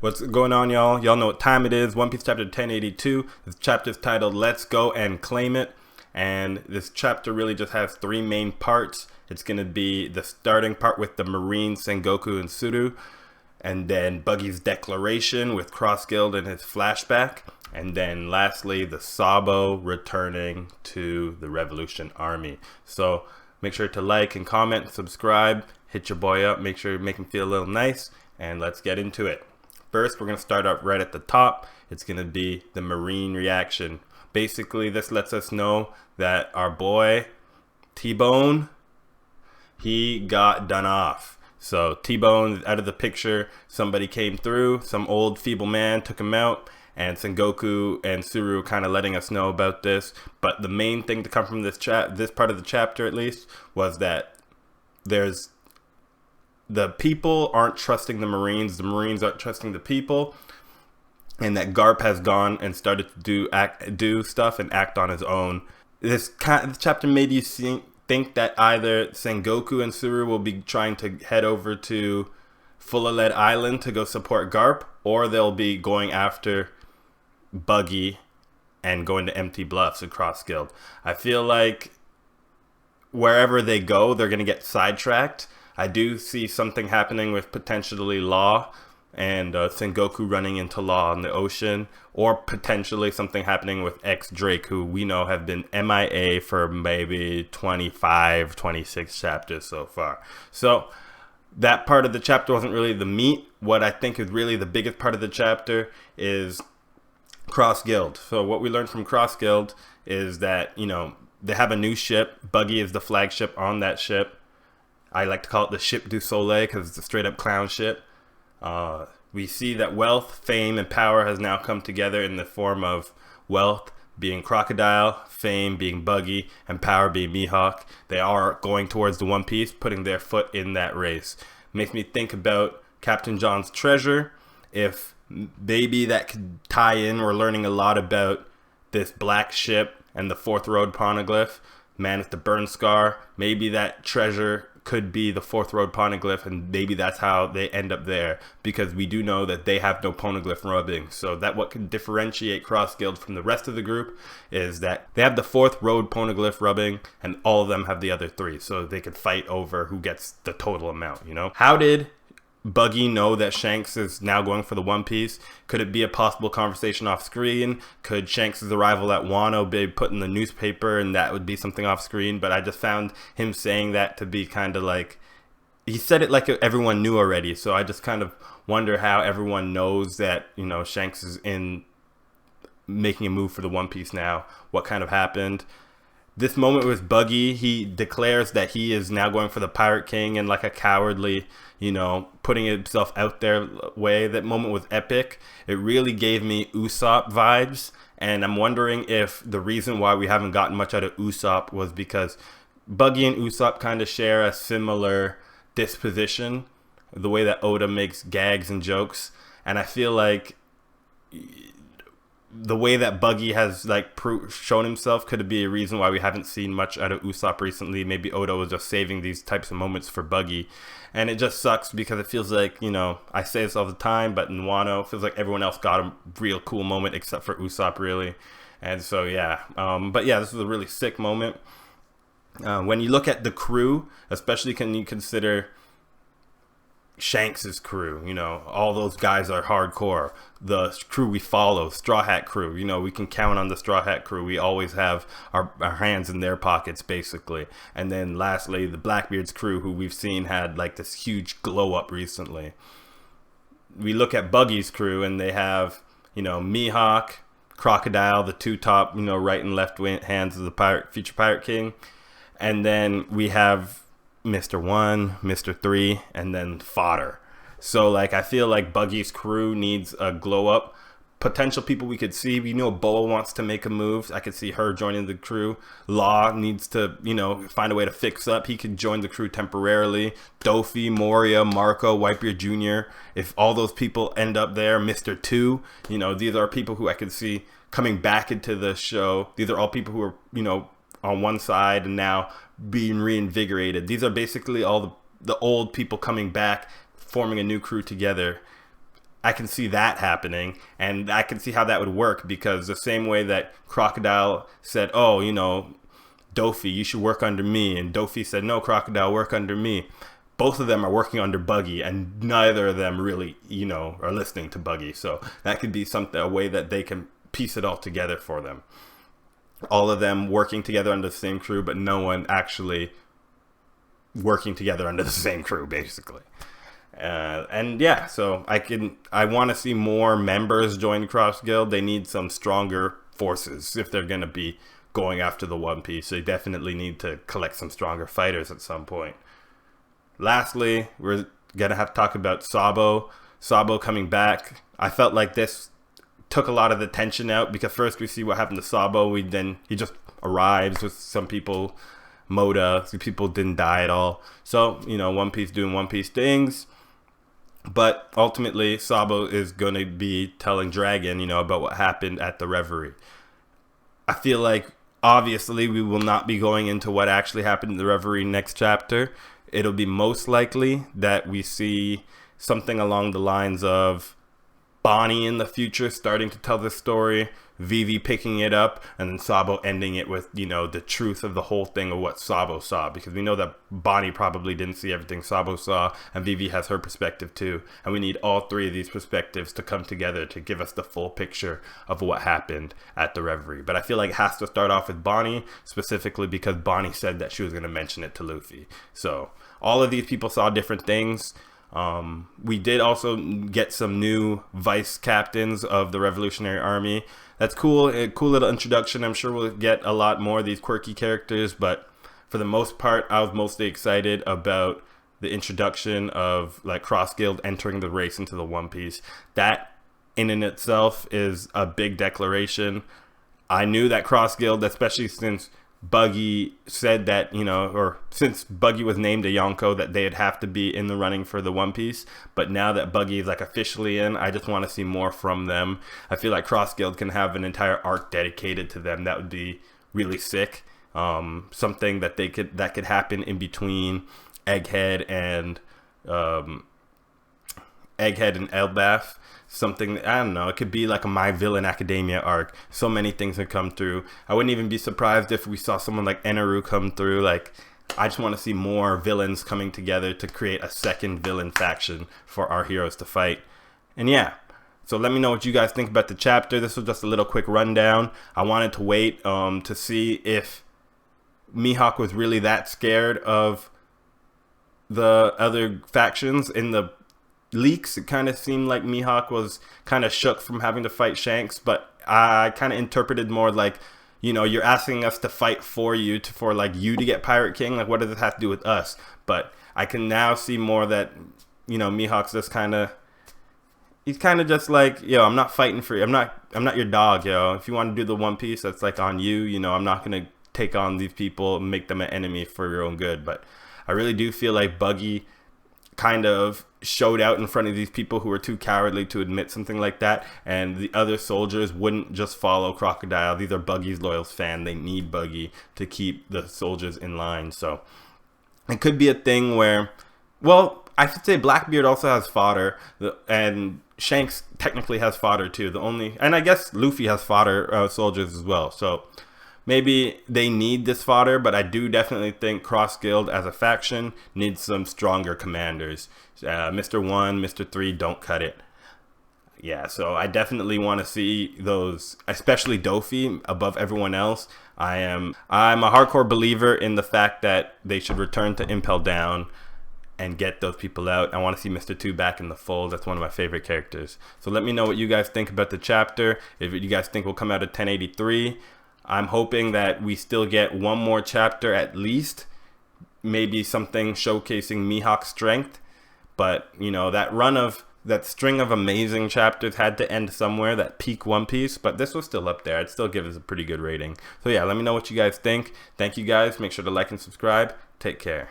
What's going on, y'all? Y'all know what time it is. One Piece chapter 1082. This chapter is titled Let's Go and Claim It. And this chapter really just has three main parts. It's going to be the starting part with the Marine, Sengoku, and Tsuru. And then Buggy's declaration with Cross Guild and his flashback. And then lastly, the Sabo returning to the Revolution Army. So make sure to like and comment and subscribe. Hit your boy up. Make sure you make him feel a little nice. And let's get into it. First, we're going to start up right at the top. It's going to be the Marine reaction. Basically, this lets us know that our boy, T-Bone, he got done off. So T-Bone is out of the picture. Somebody came through. Some old feeble man took him out. And Sengoku and Tsuru kind of letting us know about this. But the main thing to come from this part of the chapter, at least, was that the people aren't trusting the Marines aren't trusting the people, and that Garp has gone and started to do stuff and act on his own. This chapter made you think that either Sengoku and Tsuru will be trying to head over to Full-Lead Island to go support Garp, or they'll be going after Buggy and going to Empty Bluffs across Guild. I feel like wherever they go, they're going to get sidetracked. I do see something happening with potentially Law and Sengoku running into Law in the ocean, or potentially something happening with X-Drake, who we know have been MIA for maybe 25, 26 chapters so far. So that part of the chapter wasn't really the meat. What I think is really the biggest part of the chapter is Cross Guild. So what we learned from Cross Guild is that, you know, they have a new ship. Buggy is the flagship on that ship. I like to call it the Ship du Soleil because it's a straight up clown ship. We see that wealth, fame, and power has now come together in the form of wealth being Crocodile, fame being Buggy, and power being Mihawk. They are going towards the One Piece, putting their foot in that race. Makes me think about Captain John's treasure. If maybe that could tie in, we're learning a lot about this black ship and the Fourth Road Poneglyph. Man with the burn scar. Maybe that treasure could be the Fourth Road Poneglyph, and maybe that's how they end up there, because we do know that they have no Poneglyph rubbing. So that what can differentiate Cross Guild from the rest of the group is that they have the Fourth Road Poneglyph rubbing, and all of them have the other three, so they could fight over who gets the total amount, you know? How did Buggy know that Shanks is now going for the One Piece? Could it be a possible conversation off screen? Could Shanks' arrival at Wano be put in the newspaper and that would be something off screen? But I just found him saying that to be kind of like, he said it like everyone knew already. So I just kind of wonder how everyone knows that, you know, Shanks is in making a move for the One Piece now. What kind of happened? This moment with Buggy, he declares that he is now going for the Pirate King in like a cowardly, you know, putting himself out there way. That moment was epic. It really gave me Usopp vibes. And I'm wondering if the reason why we haven't gotten much out of Usopp was because Buggy and Usopp kind of share a similar disposition. The way that Oda makes gags and jokes. And I feel like the way that Buggy has like shown himself could be a reason why we haven't seen much out of Usopp recently. Maybe Oda was just saving these types of moments for Buggy, and it just sucks because it feels like, you know, I say this all the time, but in Wano it feels like everyone else got a real cool moment except for Usopp, really. And so yeah, but yeah, this was a really sick moment. When you look at the crew, especially can you consider Shanks's crew, you know, all those guys are hardcore. The crew we follow, Straw Hat crew, you know, we can count on the Straw Hat crew. We always have our hands in their pockets, basically. And then lastly, the Blackbeard's crew, who we've seen had like this huge glow up recently. We look at Buggy's crew and they have, you know, Mihawk, Crocodile, the two top, you know, right and left hands of the future Pirate King. And then we have Mr. 1, Mr. 3, and then Fodder. So like I feel like Buggy's crew needs a glow up. Potential people we could see, we know Boa wants to make a move. I could see her joining the crew. Law needs to, you know, find a way to fix up. He could join the crew temporarily. Dofi, Moria, Marco, Whitebeard Jr. If all those people end up there, Mr. 2, you know, these are people who I could see coming back into the show. These are all people who are, you know, on one side and now being reinvigorated. These are basically all the old people coming back, forming a new crew together. I can see that happening, and I can see how that would work, because the same way that Crocodile said, oh, you know, Dofi, you should work under me, and Dofi said, no, Crocodile, work under me. Both of them are working under Buggy, and neither of them really, you know, are listening to Buggy. So that could be something, a way that they can piece it all together for them. All of them working together under the same crew, but no one actually working together under the same crew, basically. And yeah, so I want to see more members join Cross Guild. They need some stronger forces if they're going to be going after the One Piece. They definitely need to collect some stronger fighters at some point. Lastly, we're going to have to talk about Sabo. Sabo coming back. I felt like this took a lot of the tension out, because first we see what happened to Sabo. Then he just arrives with some people, Moda. Some people didn't die at all. So, you know, One Piece doing One Piece things. But ultimately, Sabo is going to be telling Dragon, you know, about what happened at the Reverie. I feel like, obviously, we will not be going into what actually happened in the Reverie next chapter. It'll be most likely that we see something along the lines of Bonnie in the future starting to tell the story, Vivi picking it up, and then Sabo ending it with, you know, the truth of the whole thing of what Sabo saw, because we know that Bonnie probably didn't see everything Sabo saw, and Vivi has her perspective too, and we need all three of these perspectives to come together to give us the full picture of what happened at the Reverie. But I feel like it has to start off with Bonnie, specifically because Bonnie said that she was going to mention it to Luffy. So all of these people saw different things. We did also get some new vice captains of the Revolutionary Army. That's cool. A cool little introduction. I'm sure we'll get a lot more of these quirky characters, but for the most part, I was mostly excited about the introduction of like Cross Guild entering the race into the One Piece. That in and itself is a big declaration. I knew that Cross Guild, especially since Buggy said that, you know, or since Buggy was named a Yonko, that they'd have to be in the running for the One Piece. But now that Buggy is like officially in, I just want to see more from them. I feel like Cross Guild can have an entire arc dedicated to them. That would be really sick. Something that could happen in between Egghead and Elbaf. Something, I don't know, it could be like a My Villain Academia arc. So many things have come through. I wouldn't even be surprised if we saw someone like Eneru come through. Like, I just want to see more villains coming together to create a second villain faction for our heroes to fight. And yeah, so let me know what you guys think about the chapter. This was just a little quick rundown. I wanted to wait to see if Mihawk was really that scared of the other factions. In the leaks, it kind of seemed like Mihawk was kind of shook from having to fight Shanks, but I kind of interpreted more like, you know, you're asking us to fight for you, for like you to get Pirate King. Like, what does this have to do with us? But I can now see more that, you know, Mihawk's just he's kind of just like, yo, I'm not fighting for you. I'm not your dog, yo. If you want to do the One Piece, that's like on you. You know, I'm not gonna take on these people and make them an enemy for your own good. But I really do feel like Buggy kind of showed out in front of these people who were too cowardly to admit something like that, and the other soldiers wouldn't just follow Crocodile. These are Buggy's loyal fans. They need Buggy to keep the soldiers in line. So it could be a thing where, well, I should say Blackbeard also has fodder, and Shanks technically has fodder too. And I guess Luffy has fodder soldiers as well. So maybe they need this fodder, but I do definitely think Cross Guild as a faction needs some stronger commanders. Mr. 1, Mr. 3, don't cut it. Yeah, so I definitely want to see those, especially Dofi, above everyone else. I'm a hardcore believer in the fact that they should return to Impel Down and get those people out. I want to see Mr. 2 back in the fold. That's one of my favorite characters. So let me know what you guys think about the chapter. If you guys think we'll come out of 1083. I'm hoping that we still get one more chapter at least, maybe something showcasing Mihawk's strength. But, you know, that string of amazing chapters had to end somewhere, that peak One Piece, but this was still up there. I'd still give it a pretty good rating. So yeah, let me know what you guys think. Thank you guys. Make sure to like and subscribe. Take care.